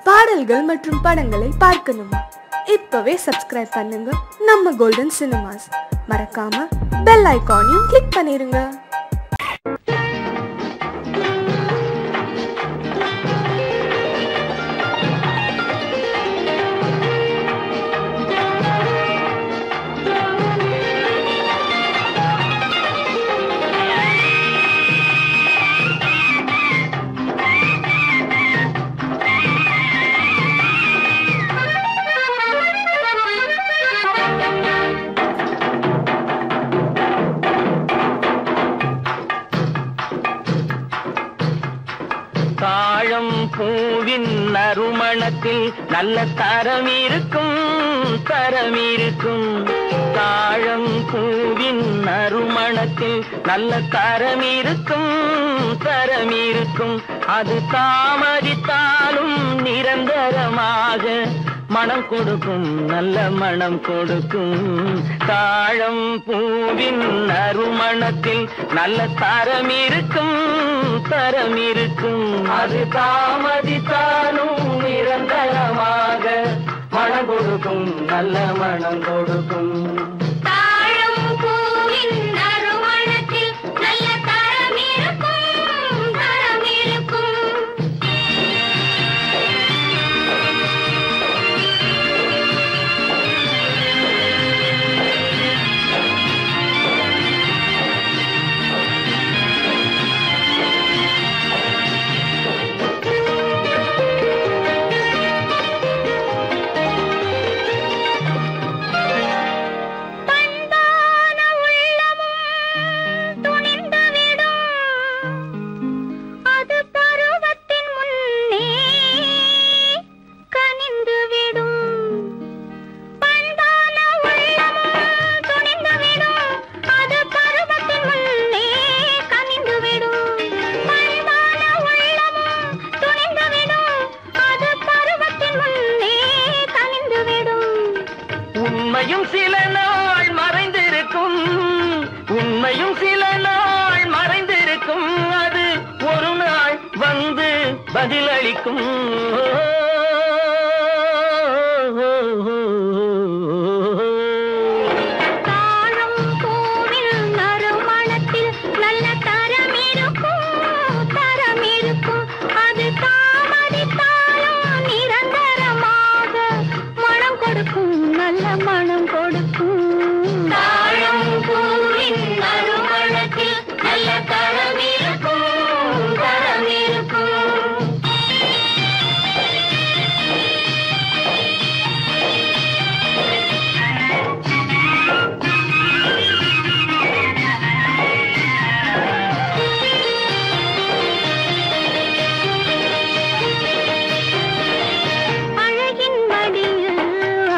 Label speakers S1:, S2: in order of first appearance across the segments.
S1: பாடல்கள் மற்றும் படங்களை பார்க்கணுமா? இப்பவே சப்ஸ்கிரைப் பண்ணுங்க நம்ம கோல்டன் சினிமாஸ். மறக்காம பெல் ஐகானையும் கிளிக் பண்ணிருங்க.
S2: தாழம் பூவின் நறுமணத்தில் நல்ல தரம் இருக்கும், தரம் இருக்கும். தாழம் பூவின் நறுமணத்தில் நல்ல தரம் இருக்கும், தரம் இருக்கும். அது தாமதித்தாலும் நிரந்தரமாக மனம் கொடுக்கும், நல்ல மனம் கொடுக்கும். தாழம் பூவின் நறுமணத்தில் நல்ல தரம் இருக்கும், தரம் இருக்கும். அது தாமதித்தாலும் நிரந்தரமாக மனம் கொடுக்கும், நல்ல மனம் கொடுக்கும். உண்மையும் சில நாள் மறைந்திருக்கும், உண்மையும் சில நாள் மறைந்திருக்கும். அது ஒரு நாள் வந்து பதிலளிக்கும். மனம் கொடுக்கும். தாழம் பூவின் நறுமணத்தில் நல்ல தரம் இருக்கும், தரம் இருக்கும். அழகின் மடியில்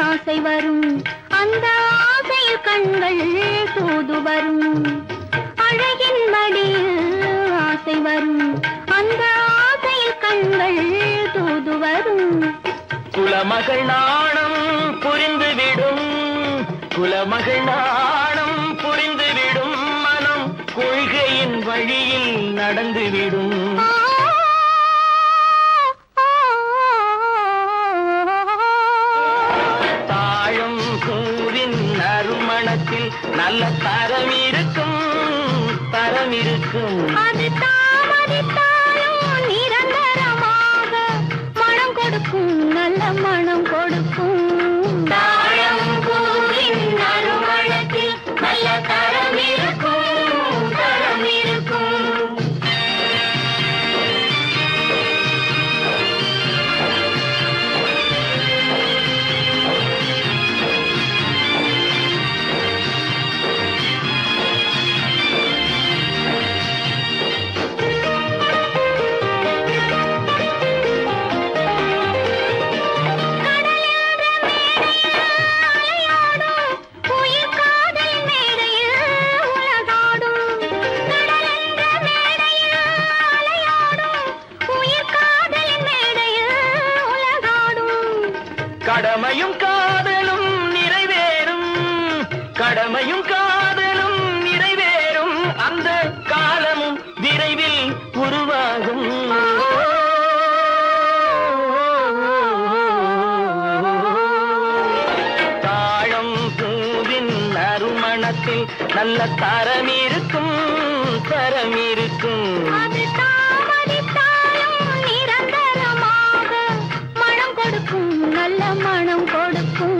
S2: ஆசை வரும், அந்த ஆசையில் கண்கள் தூது வரும். அழகின் மடியில் ஆசை வரும், அந்த ஆசையில் கண்கள் தூது வரும். குலமகள் நாணம் புரிந்துவிடும், குலமகள் நாணம் புரிந்துவிடும். மனம் கொள்கையின் வழியில் நடந்துவிடும். நல்ல தரம் இருக்கும், தரம் இருக்கும். அது தாமதித்தாலும் நிரந்தரமாக மனம் கொடுக்கும், நல்ல மனம் கொடுக்கும். தாழம் பூவின் நறுமணத்தில் நல்ல தரம் இருக்கும், தரம் இருக்கும். கடமையும் காதலும் நிறைவேறும், கடமையும் காதலும் நிறைவேறும். அந்த காலமும் விரைவில் உருவாகும். மனத்தில் நல்ல தரம் இருக்கும் தரம் இருக்கும்.
S3: அது தாமதித்தாலும் நிரந்தரமாக மனம் கொடுக்கும் நல்ல மனம் கொடுக்கும்.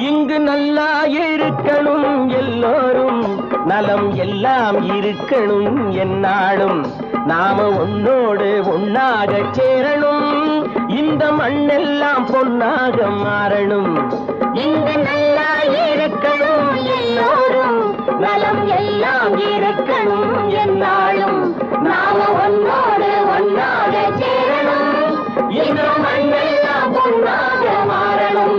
S2: இங்கு நல்லா இருக்கணும் எல்லோரும், நலம் எல்லாம் இருக்கணும் என்னாலும். நாம ஒன்னோடு ஒன்னாக சேரணும், இந்த மண்ணெல்லாம் பொன்னாக மாறணும்.
S3: இங்கு நல்லா இருக்கணும் எல்லோரும், நலம் எல்லாம் இருக்கணும் என்னாலும். நாம ஒன்னோடு ஒன்னாக சேரணும், இந்த மண்ணெல்லாம் பொன்னாக மாறணும்.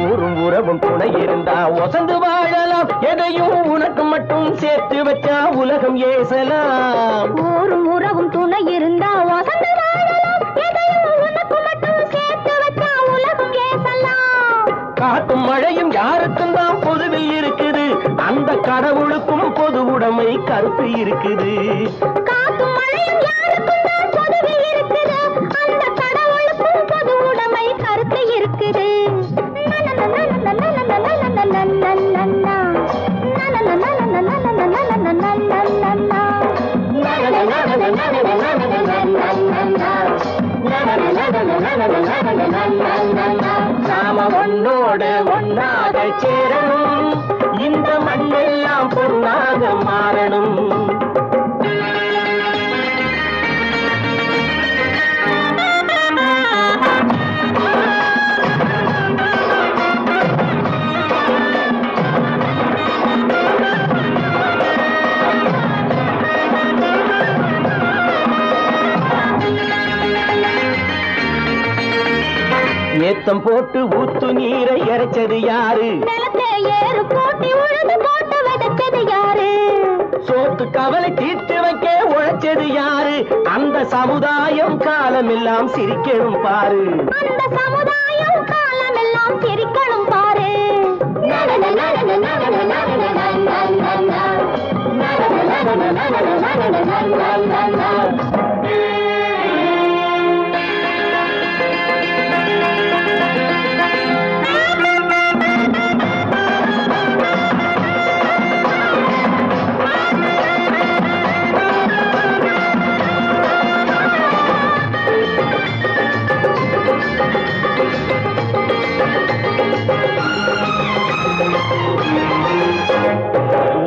S2: ஊரும் உறவும் துணை இருந்தா ஒசந்து வாழலாம், எதையும் உனக்கு மட்டும் சேர்த்து வச்சா உலகம் ஏசலாம்.
S3: ஊரும் உறவும் துணை இருந்தா வசந்து வாழலாம், எதையும் உனக்கு மட்டும் சேர்த்து வச்சா உலகம் ஏசலாம்.
S2: காட்டும் மழையும் யாருக்கும் தான் பொதுவில் இருக்குது, அந்த கடவுளுக்கும் பொது உடைமை கருத்து இருக்குது.
S3: காத்தும் மழையும் யாருக்கும் தான் பொதுவில் இருக்குது, அந்த கடவுளுக்கும் பொது உடைமை கருத்து இருக்குது.
S2: நாம ஒன்னோடு ஒன்னாக சேரணும், இந்த மண்ணெல்லாம் பொன்னாக மாறணும். ஏத்தம் போட்டு ஊத்து நீரை இறைச்சது யாரு,
S3: நிலத்தை ஏறு போட்டி உழுது போட்டு விதைச்சது யாரு,
S2: சோத்து கவலை தீர்த்து வைக்க உழைச்சது யாரு, அந்த சமுதாயம் காலமெல்லாம் சிரிக்கணும் பாரு.
S3: அந்த சமுதாயம் காலமெல்லாம் சிரிக்கணும் பாரு.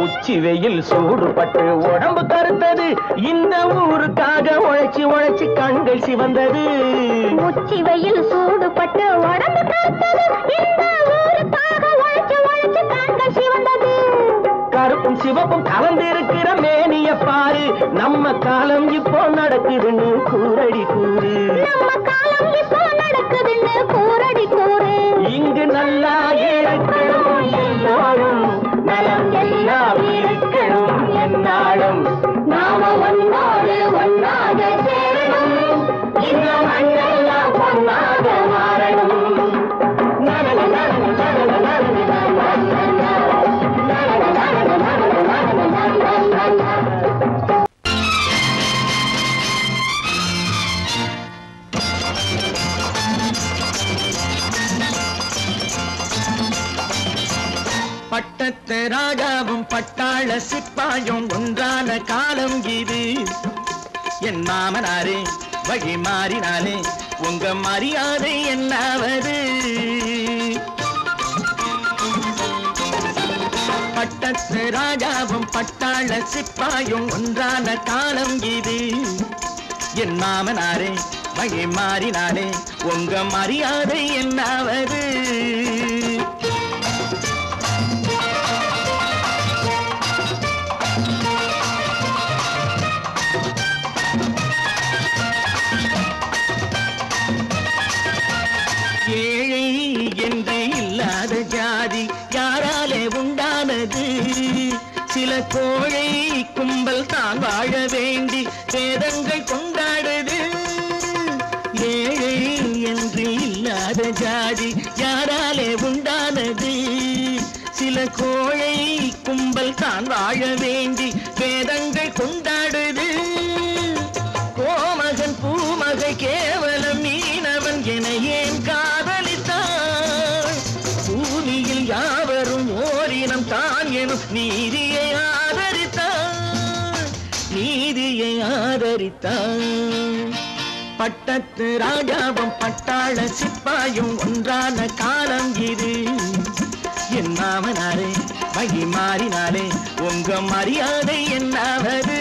S2: உச்சி வெயில் சூடுபட்டு உடம்பு கருத்தது, இந்த ஊருக்காக உழைச்சி உழைச்சி கண்கள் சிவந்தது.
S3: உச்சி வெயில் சூடுபட்டு உடம்பு கருத்தது, இந்த ஊருக்காக உழைச்சு உழைச்சு கண்கள் சிவந்தது.
S2: கருப்பும் சிவப்பும் கலந்திருக்கிற மேனிய பாரு, நம்ம காலம் இப்போ நடக்குதுன்னு கூரடி கூறு.
S3: நம்ம காலம் இப்போ நடக்குதுன்னு கூரடி கூறு.
S2: இங்கு நல்லா இருக்கணும் எல்லோரும், நலம் எல்லாம் இருக்கணும் என்னாலும்.
S3: நாம ஒன்னோடு ஒன்னாக சேரணும், இந்த மண்ணெல்லாம் பொன்னாக மாறணும்.
S2: பட்டத்து ராஜாவும் பட்டாள சிப்பாயும் ஒன்றான காலம் இது. என் மாமனாரே வழி மாறினாலே உங்க மரியாதை என்னாவது? பட்டத்து ராஜாவும் பட்டாள சிப்பாயும் ஒன்றான காலம் இது. என் மாமனாரே வழி மாறினாலே உங்க மரியாதை என்னாவது? வாழ வேண்டி வேதங்கள் கொண்டாடுது. ஏழை என்று இல்லாத ஜாதி யாராலே உண்டானது? சில கோழை கும்பல் தான் வாழ வேண்டி வேதங்கள் கொண்டாடுது. கோமகன் பூமகை கேவலம் மீனவன் என ஏன் காதலித்தான்? பூமியில் யாவரும் ஓரினம் தான் எனும் நீதியை ஆதரித்தான், நீதியை ஆதரித்தான். பட்டத்து ராஜாவும் பட்டாள சிப்பாயும் ஒன்றான காலம் இது. என் மாமனாரே வழி மாறினாலே உங்க மரியாதை என்னாவது?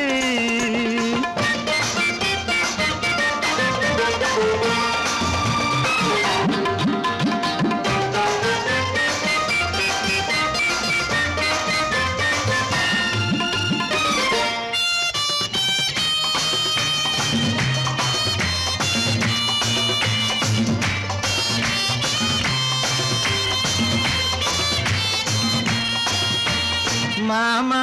S2: மாமா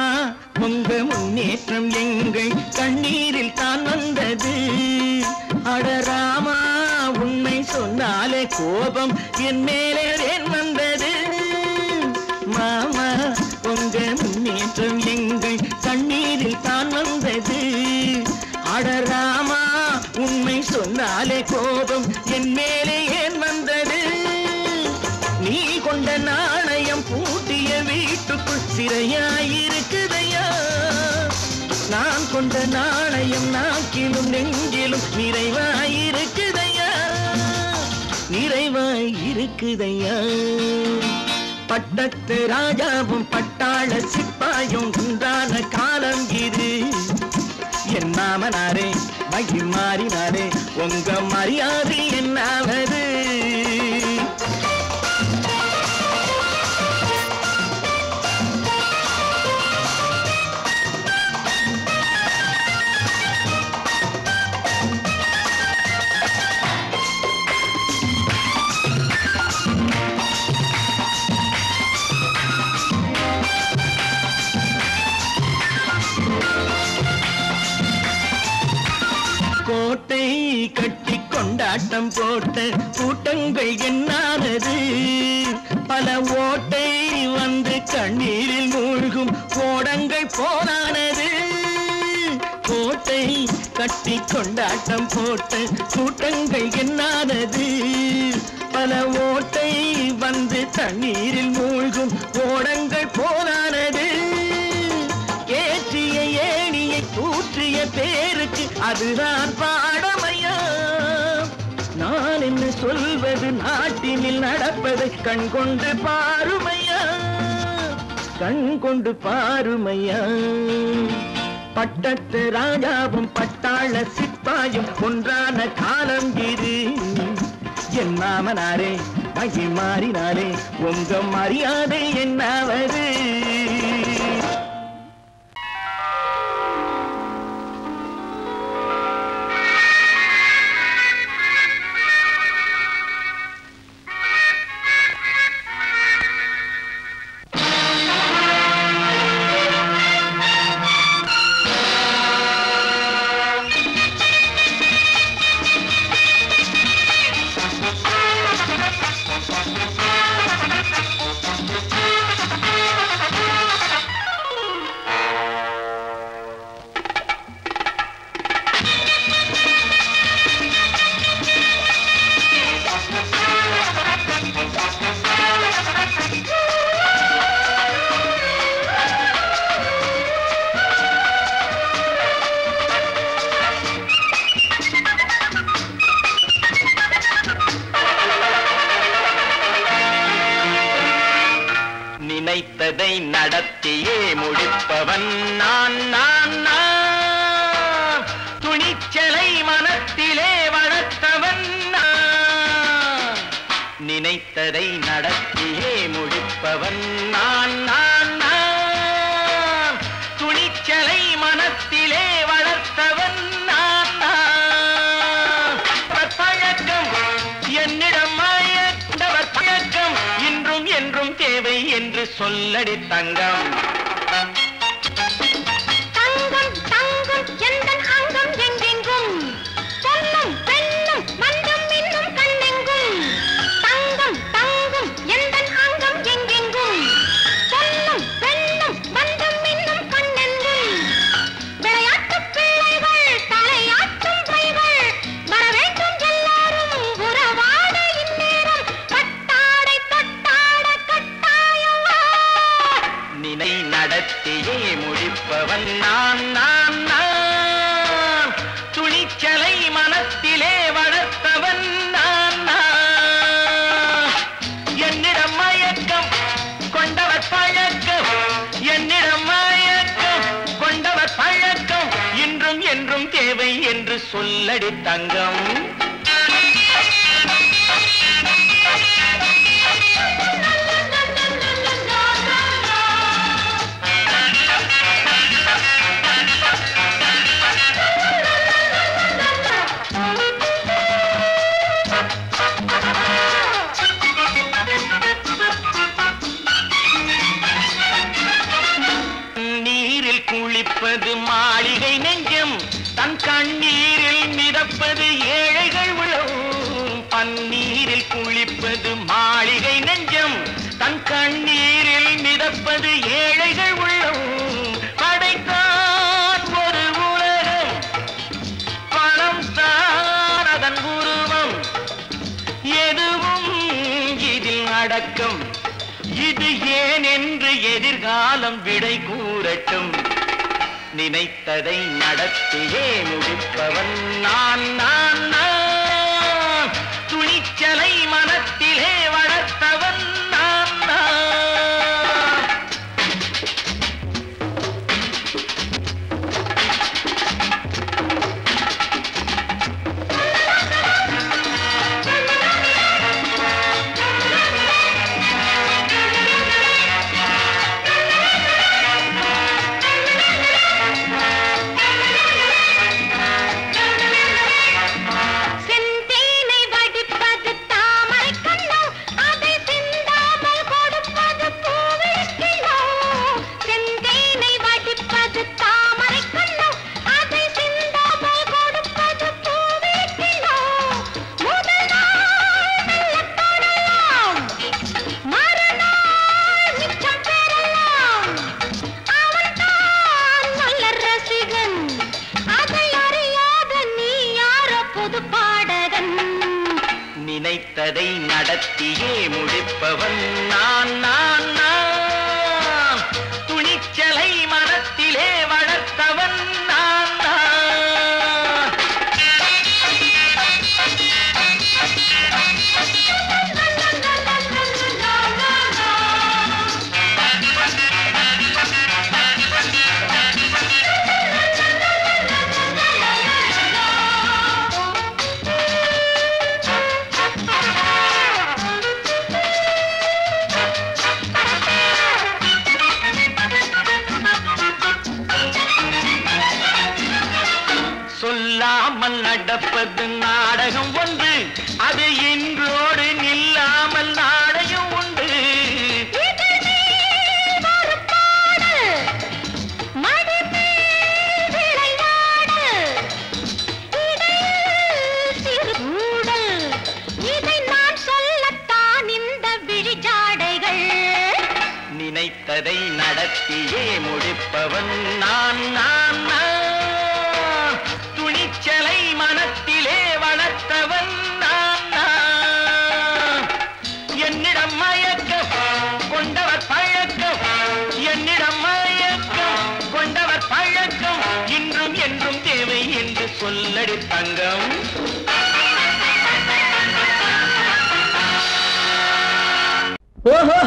S2: உங்க முன்னேற்றம் எங்கள் கண்ணீரில் தான் வந்தது. அடராமா உண்மை சொன்னாலே கோபம் என் மேலே ஏன் வந்தது? மாமா உங்க முன்னேற்றம் எங்கள் கண்ணீரில் தான் வந்தது. அடராமா உண்மை சொன்னாலே கோபம் என் மேலே ஏன் வந்தது? நீ கொண்ட நாணயம் பூட்டிய வீட்டுக்குள் சிறையாயிருக்குதையா? நான் கொண்ட நாணயம் நாக்கிலும் நெஞ்சிலும் நிறைவாயிருக்குதையா, நிறைவாயிருக்குதையா. பட்டத்து ராஜாவும் பட்டாள சிப்பாயும் உண்டான காலம் இது. என் மாமனாரே வழி மாறினாரே உங்க மரியாதை என்னாவது? கோட்டை கட்டி கொண்டாட்டம் போட்ட கூட்டங்கள் என்னானது? பல ஓட்டை வந்து கண்ணீரில் மூழ்கும் கோடங்கள் போனானது. கோட்டை கட்டி கொண்டாட்டம் போட்ட கூட்டங்கள் என்னானது? பல ஓட்டை வந்து தண்ணீரில் மூழ்கும் கோடங்கள் போனானது. ஏற்றிய ஏணியை தூற்றிய பேருக்கு அதுதான் பாடமையா? நான் என்ன சொல்வது? நாட்டினில் நடப்பதை கண் கொண்டு பாருமையா, கண் கொண்டு பாருமையா. பட்டத்து ராஜாவும் பட்டாள சிப்பாயும் ஒன்றான காலம் இது. என் மாமனாரே வழி மாறினாலே உங்க மரியாதை என்னாவது? நினைத்ததை நடத்தியே முடிப்பவன் நான் நான் நான். துணிச்சலை மனத்திலே வளர்த்தவன் நான். நினைத்ததை நடத்தியே முடிப்பவன் நான் நான் நான். துணிச்சலை மனத்திலே வளர்த்தவன் நான் நான். பழக்கம் என்னிடம் மாயவர் பழக்கம் இன்றும் என்றும் தேவை என்று சொல்லடி தங்கம்.
S3: தங்கம் தங்கம்
S2: சொல்லடி தங்கம். குளிப்பது மாளிகை நெஞ்சம், தன் கண்ணீரில் மிதப்பது ஏழைகள் உளம். பன்னீரில் குளிப்பது மாளிகை நெஞ்சம், தன் கண்ணீரில் மிதப்பது ஏழைகள் உள்ளம். படைத்தான் ஒரு உலகம், பணம் தான் அதன் உருவம். எதுவும் இதில் அடக்கம், இது ஏன் என்று எதிர்காலம் விடை கூறட்டும். நினைத்ததை நடத்தியே முடிப்பவன் நான் நான் நான். துணிச்சலை மனத்திலே வளர்த்தவன் நான் நான். நினைத்ததை நடத்தியே முடிப்பவன் நான் நான் நான். துணிச்சலை மனத்திலே வளர்த்தவன் நான் நான். சொல்லாமல் நடப்பது நாடகம் ஒன்று, அது இன்றோடு நில்லாமல் நாடகம் உண்டு.
S3: இதை நான் சொல்லத்தான் இந்த விழிஜாடைகள்.
S2: நினைத்ததை நடத்தியே முடிப்பவன் நான் நான் நான். துணிச்சலை மனத்திலே வளர்த்தவன் நான் நான். என்னிடம் மயக்கம் கொண்டவர் பழக்கம், என்னிடம் மயக்கம் கொண்டவர் பழக்கம். இன்றும் என்றும் தேவை என்று சொல்லடி தங்கம். ஓஹோ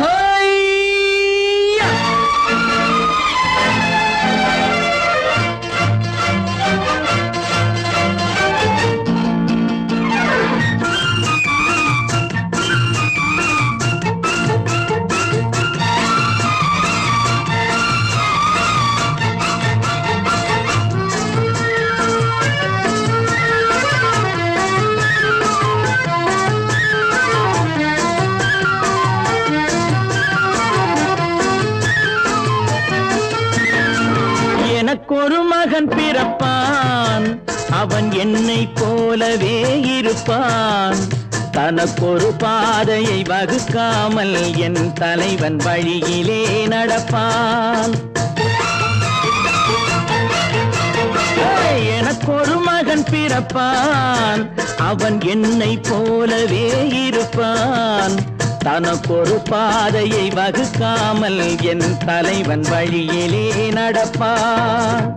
S2: எனக்கொரு மகன் பிறப்பான், அவன் என்னை போலவே இருப்பான். தனக்கொரு பாதையை வகுக்காமல் என் தலைவன் வழியிலே நடப்பான். எனக்கொரு மகன் பிறப்பான், அவன் என்னை போலவே இருப்பான். தனக்கொரு பாதையை வகுக்காமல் என் தலைவன் வழியிலே நடப்பான்.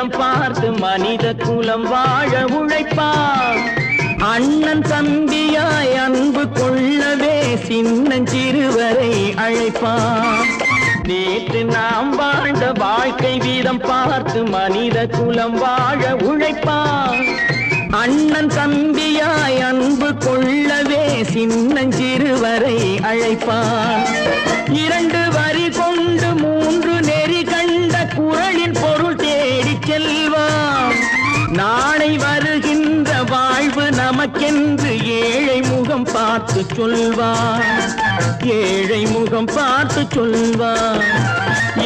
S2: வீதம் பார்த்து மனித குலம் வாழ உழைப்பான். அண்ணன் தம்பியாய் அன்பு கொள்ளவே சின்னஞ்சிறுவரை அழைப்பான். நேற்று நாம் வாழ்ந்த வாழ்க்கை வீதம் பார்த்து மனித குலம் வாழ உழைப்பான். அண்ணன் தம்பியாய் அன்பு கொள்ளவே சின்னஞ்சிறுவரை அழைப்பான். 2 வரி கொண்டு 3 நெறி கண்ட குறளின் பொருள் தேடி செல்வான். நாளை வருகின்ற வாழ்வு நமக்கென்று ஏழை முகம் பார்த்து சொல்வான். ஏழை முகம் பார்த்து சொல்வான்.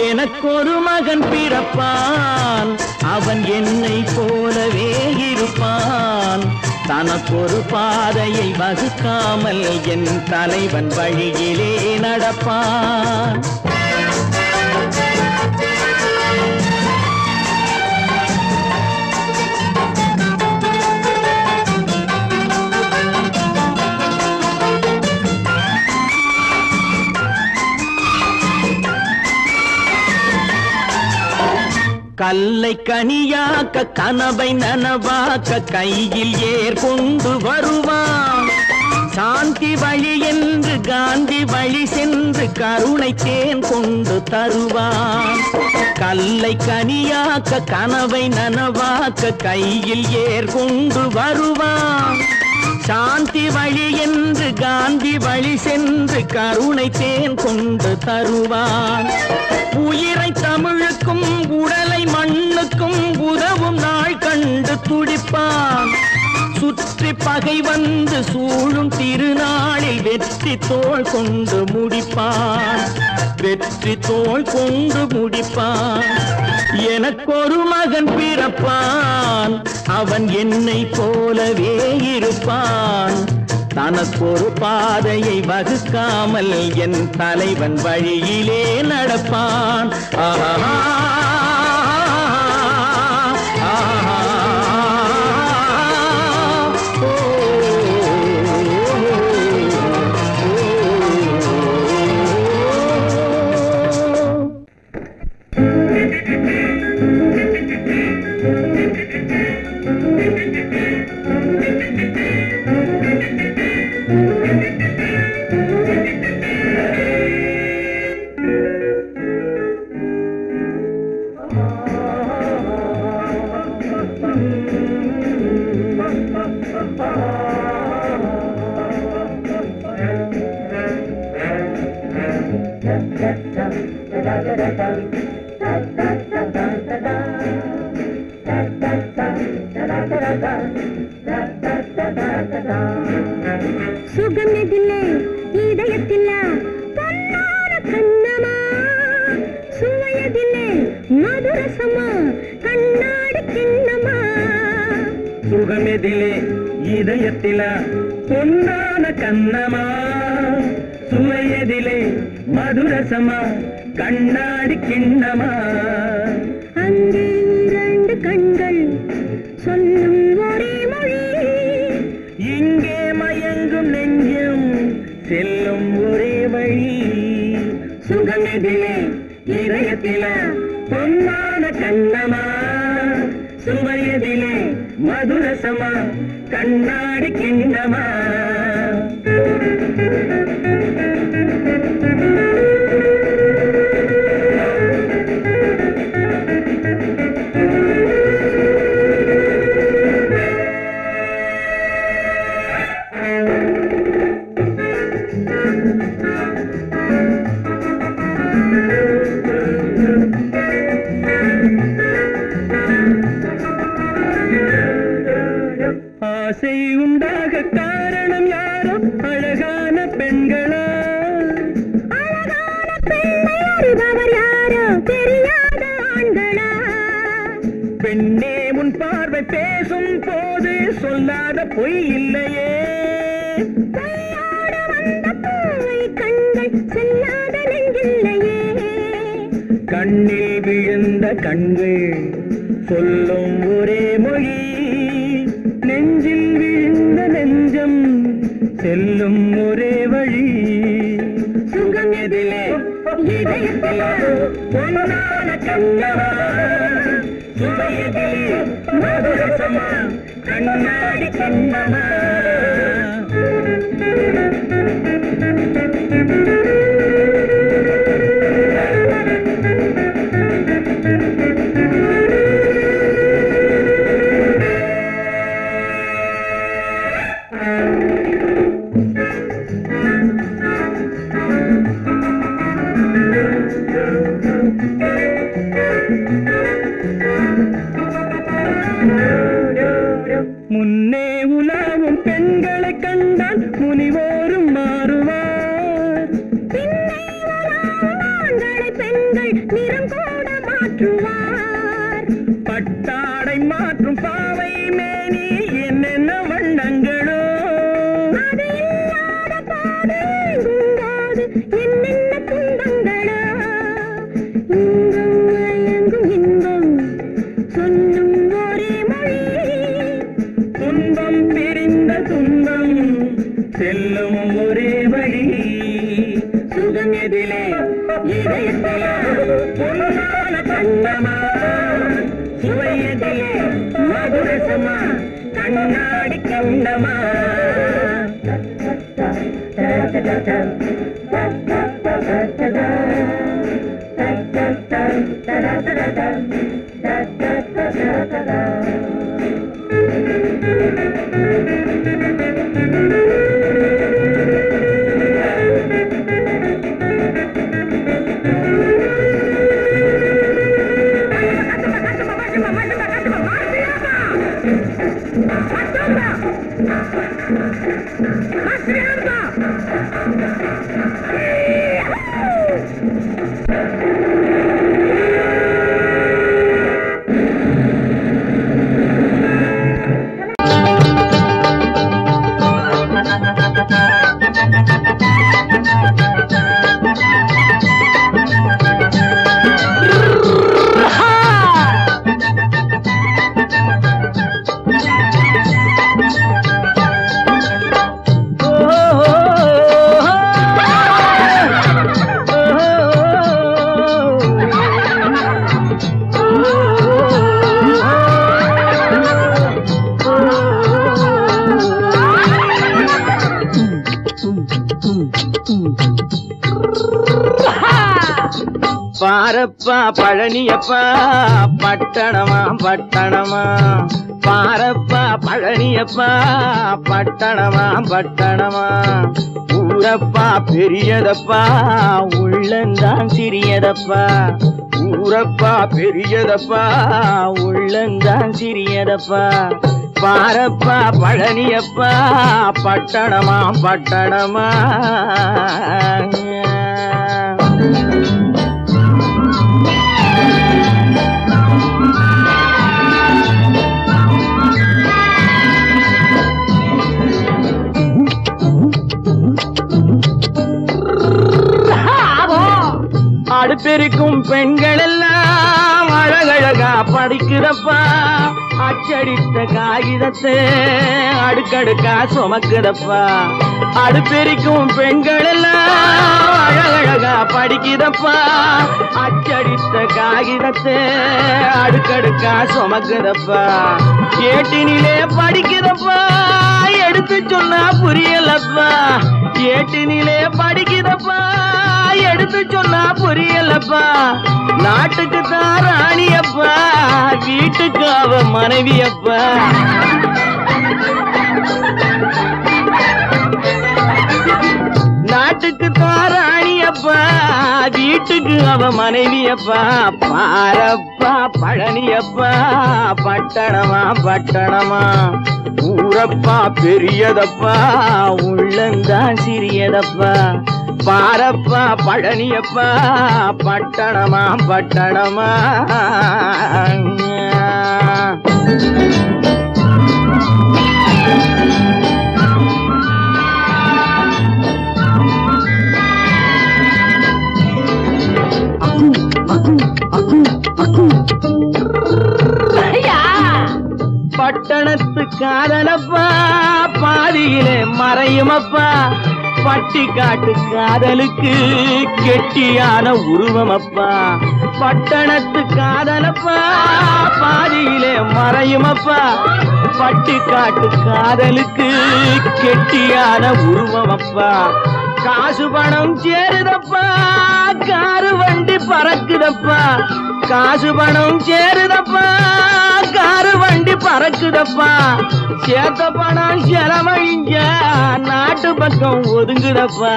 S2: எனக்கொரு மகன் பிறப்பான், அவன் என்னை போலவே இருப்பான். தனக்கொரு பாதையை வகுக்காமல் என் தலைவன் வழியிலே நடப்பான். கல்லை கனியாக்க கனவை நனவாக்க கையில் ஏர் கொண்டு வருவான். சாந்தி வழி என்று காந்தி வழி சென்று கருணை தேன் கொண்டு தருவான். கல்லை கனியாக்க கனவை நனவாக்க கையில் ஏர் கொண்டு வருவான். சாந்தி வழி என்று காந்தி வழி சென்று கருணை தேன் கொண்டு தருவான். உயிரை தமிழுக்கும் உடலை மண்ணுக்கும் உதவும் நாள் கண்டு துடிப்பான். சுற்றி பகை வந்து சூழும் திருநாளில் வெற்றி தோள் கொண்டு முடிப்பான். வெற்றி தோள் கொண்டு முடிப்பான். எனக்கொரு மகன் பிறப்பான், அவன் என்னை போலவே இருப்பான். தனக்கொரு பாதையை வகுக்காமல் என் தலைவன் வழியிலே நடப்பான். ஆஹா
S3: சுகமெதிலே இதயத்தில பொன்னார கண்ணமா, சுவையதிலே மதுரசமா கண்ணாடி கிண்ணமா.
S2: சுகமெதிலே இதயத்தில பொன்னான கண்ணமா, சுவையதிலே மதுரசமா கண்ணாடி கிண்ணமா.
S3: அங்கே 2 கண்கள் சொல்லும் ஒரே மொழி,
S2: இங்கே மயங்கும் நெஞ்சும் செல்லும் ஒரே வழி. சுகமெதிலே இதயத்தில பொன்னான கண்ணமா, சுவையதிலே மதுரசமா கண்ணாடி கிண்ணமா. ஆசை உண்டாக காரணம் யாரோ அழகான பெண்களா?
S3: அழகான பெண்ணை அறிபவர் யாரோ தெரியாத ஆண்களா?
S2: பெண்ணே உன் பார்வை பேசும் போது சொல்லாத பொய் இல்லையே.
S3: கையோடு வந்த பூவை கண்கள் செல்லாத நெஞ்சில்லையே.
S2: கண்ணில் விழுந்த கண்கள் சொல்லும் ஒரே மொழி, நெஞ்சில் விழுந்த நெஞ்சம் செல்லும் ஒரே வழி. சுகம் எதிலே இதயத்தில பொன்னான கண்ணமா, சுவையதிலே மதுரசமா கண்ணாடி கண்ணமா முன்னே உலாவும் பெண்களை கண்டால் முனிவோரும் மாறுவார்
S3: பின்னே உலாவும் ஆண்களை பெண்கள் நிறம் கூட மாற்றுவார்
S2: பட்டாடை மாற்றும் பாவை மேனி என்னென்ன வண்ணங்களோ
S3: அது இல்லாத போது எங்கும்போது என்னென்ன துன்பங்களோ இன்பம் மயங்கும் இன்பம் சொல்லும் ஒரே மொழி
S2: துன்பம் பிரிந்த துன்பம் செல்லும் ஒரே வழி சுகம் எதிலே இதயத்திலே பொன்னான கண்ணமா சுவையதிலே மதுரசமா கண்ணாடி கண்ணமா பாரப்பா பழனியப்பா பட்டணமா பட்டணமா பாரப்பா பழனியப்பா பட்டணமா பட்டணமா ஊரப்பா பெரியதப்பா உள்ளந்தான் சிறியதப்பா ஊரப்பா பெரியதப்பா உள்ளந்தான் சிறியதப்பா பாரப்பா பழனியப்பா பட்டணமா பட்டணமா அடுப்பெருக்கும் பெண்கள் எல்லாம் அழகழகா படிக்கிறப்பா அச்சடித்த காகிதத்தை அடுக்கடுக்கா சுமக்குதப்பா அடுப்பெருக்கும் பெண்கள் எல்லாம் அழகழகா படிக்கிறப்பா அச்சடித்த காகிதத்தை அடுக்கடுக்கா சுமக்குதப்பா ஏட்டினிலே படிக்கிறப்பா எடுத்து சொன்னா புரியலப்பா ஏட்டினிலே படிக்கிறப்பா எடுத்து சொன்னா புரியலப்பா நாட்டுக்கு தான் ராணியப்பா வீட்டுக்கு அவ மனைவியப்பா நாட்டுக்கு தான் ராணியப்பா வீட்டுக்கு அவ மனைவியப்பா பாரப்பா பழனியப்பா பட்டணமா பட்டணமா ஊரப்பா பெரியதப்பா உள்ளந்தான் சிறியதப்பா பாரப்பா பழனியப்பா பட்டணமா பட்டணமா பட்டணத்து காதலப்பா பாதியிலே மறையுமப்பா பட்டிக்காட்டு காதலுக்கு கெட்டியான உருவம் அப்பா. பட்டணத்து காதலப்பா பாதியிலே மறையும் அப்பா. பட்டிக்காட்டு காதலுக்கு கெட்டியான உருவம் அப்பா. காசு பணம் சேருதப்பா காரு வண்டி பறக்குதப்பா. காசு பணம் சேருதப்பா காரு வண்டி பறக்குதப்பா. சேத்த பணம் செலவழிஞ்ச நாட்டு பக்கம் ஒதுங்குதப்பா.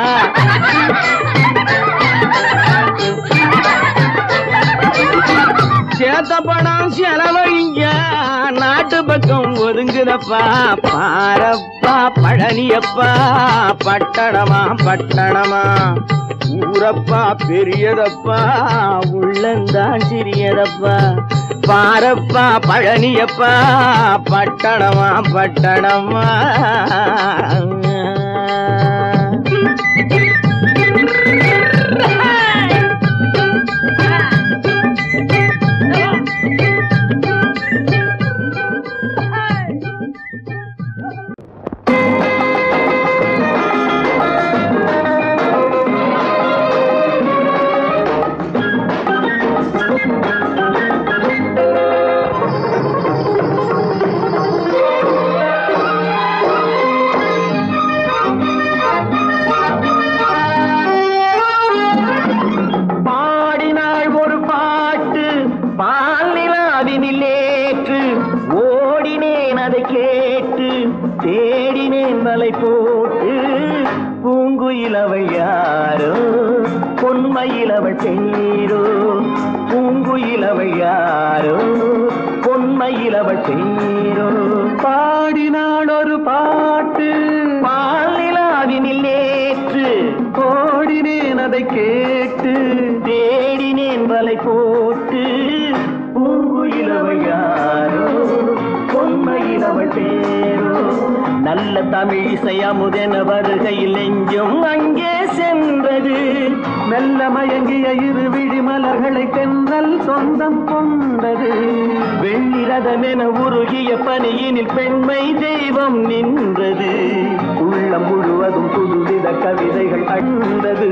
S2: சேத்த பணம் செலவழிஞ்ச நாட்டு பக்கம் ஒதுங்குதப்பா. பாரப்பா பழனியப்பா பட்டணமா பட்டணமா. ஊரப்பா பெரியதப்பா உள்ளந்தான் சிறியதப்பா. பாரப்பா பழனியப்பா பட்டணமா பட்டணமா. பாடினாள் ஒரு பாட்டு பாலிலாவினில் நேற்று. ஓடினேன் அதை கேட்டு தேடினேன் வலை போட்டு. பூங்குயிலவள் யாரோ பொன்மையிலவள் பேரோ. நல்ல தமிழிசை அமுதென வருகையில் நெஞ்சும் அங்கே சென்றது. மெல்ல மயங்கிய இரு விழி மலர்களை தென்றல் சொந்தம் கொண்டது. வெண்ணிரதமென உருகிய பனியினில் பெண்மை தெய்வம் நின்றது. உள்ளம் முழுவதும் புதுவித கவிதைகள் அண்டது.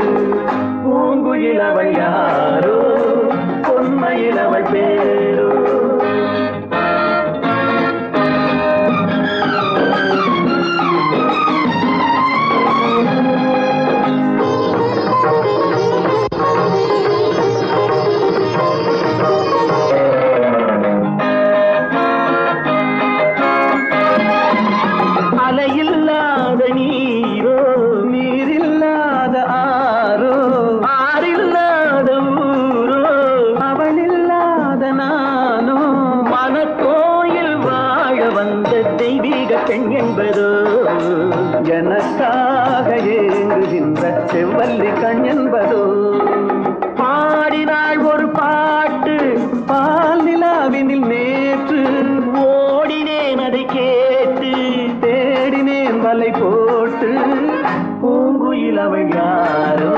S2: பூங்குயிலவள் யாரோ பொன்மையிலவள் பேரோ. அலையில்லாத நீரோ நீரில்லாத ஆரோ ஆறில்லாத ஊரோ அவளில்லாத நானோ. மனக்கோயில் வாழ வந்த தெய்வீக பெண் என்பதோ. எனக்காக ஏங்குகின்ற செவ்வல்லி கண் என்பதோ. பாடினாள் ஒரு பாட்டு பால் நிலாவினில் நேற்று. ஓடினேன் அதை கேட்டு தேடினேன் வலை போட்டு. பூங்குயிலவள் யாரோ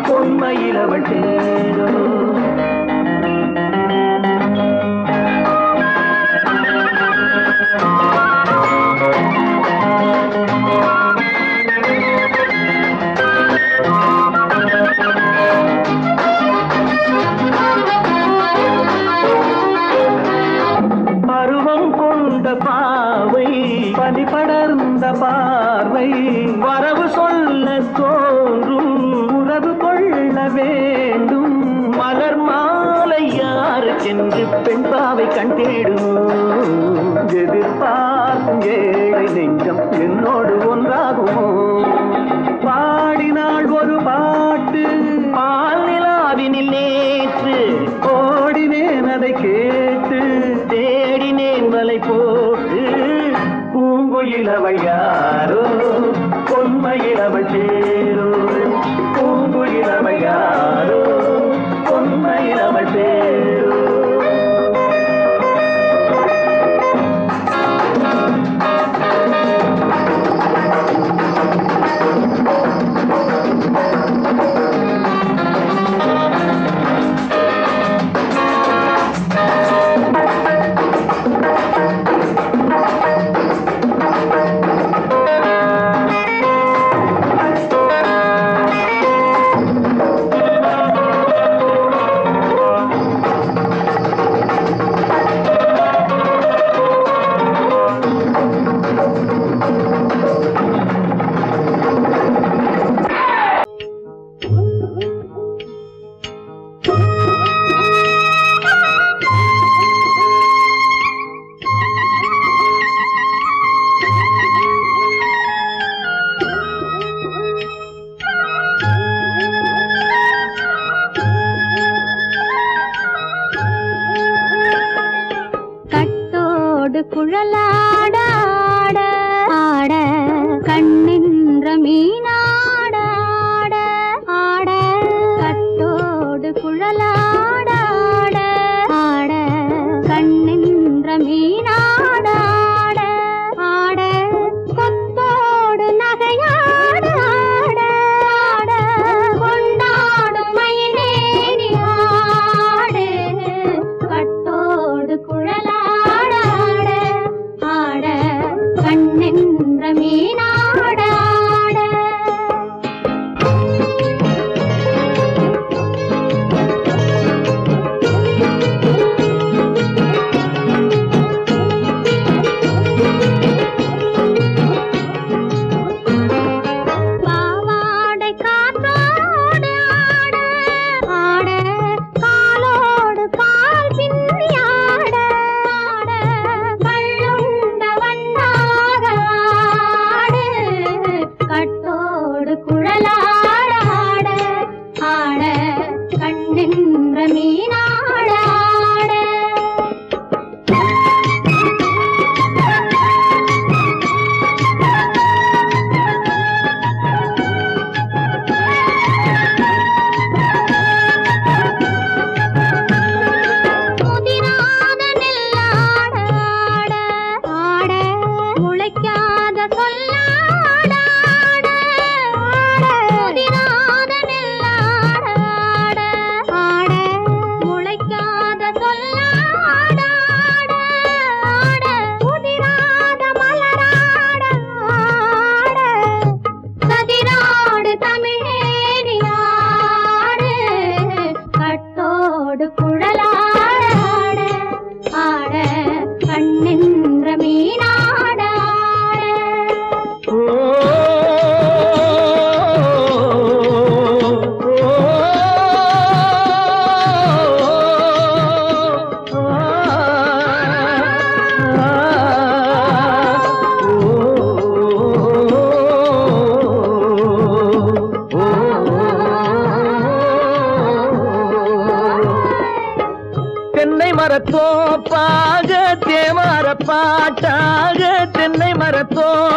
S2: பொன்மையிலவள் தேரோ. பருவம் கொண்ட பாவை பனி படர்ந்த பார்வை. வரவு சொல்ல தோன்றும் உறவு கொள்ள வேண்டும். மலர் மாலை யாருக்கென்று பெண் பாவை கண் தேடுமோ. எதிர்பார்க்கும் ஏழை நெஞ்சம் என்னோடு ஒன்றாகுமோ. பாடினாள் ஒரு பாட்டு பால் நிலாவினில் நேற்று. ஓடினேன் அதை கேட்டு தேடினேன் வலை போட்டு. பூங்குயிலவள் யாரோ பொன்மையிலவள் பேரோ. பூங்குயிலவள் யாரோ பொன்மையிலவள் பேரோ.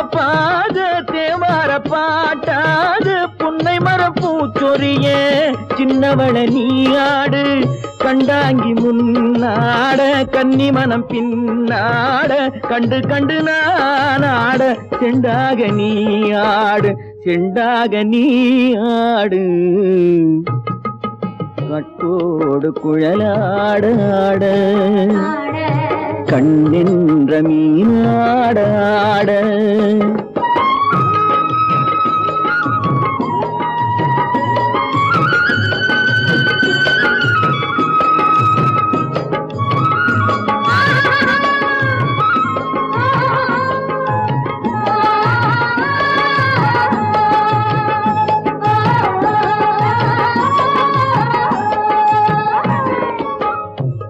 S2: சிறப்பாக தேவார பாட்டாக புன்னை மரப்பூச்சொரிய சின்னவள நீயாடு கண்டாங்கி முன்னாட கன்னி மனம் பின்னாட கண்டு கண்டு நானாட செண்டாக நீயாடு செண்டாக நீயாடு கட்டோடு குழலாடாட கண்ணின்ற மீனாடாட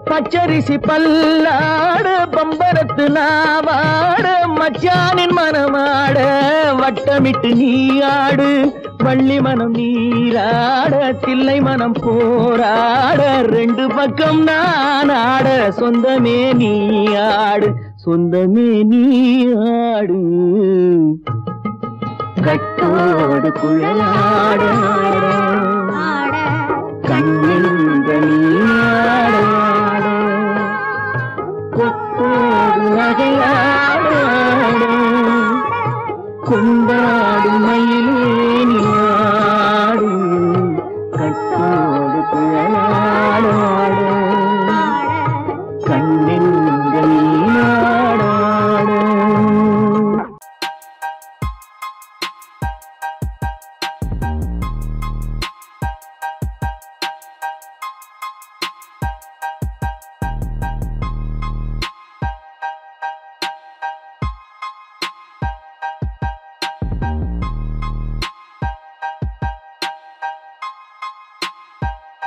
S2: பச்சரிசி பல்லாடு பம்பரத்து நாவாட மச்சானின் மனமாட வட்டமிட்டு நீயாடு வள்ளி மனம் நீராட தில்லை மனம் போராட ரெண்டு பக்கம் நானாட சொந்தமே நீயாடு சொந்தமே நீயாடு கட்டோடு குழலாட கண்ணின்ற நீயாட கொத்தோடு நகையாட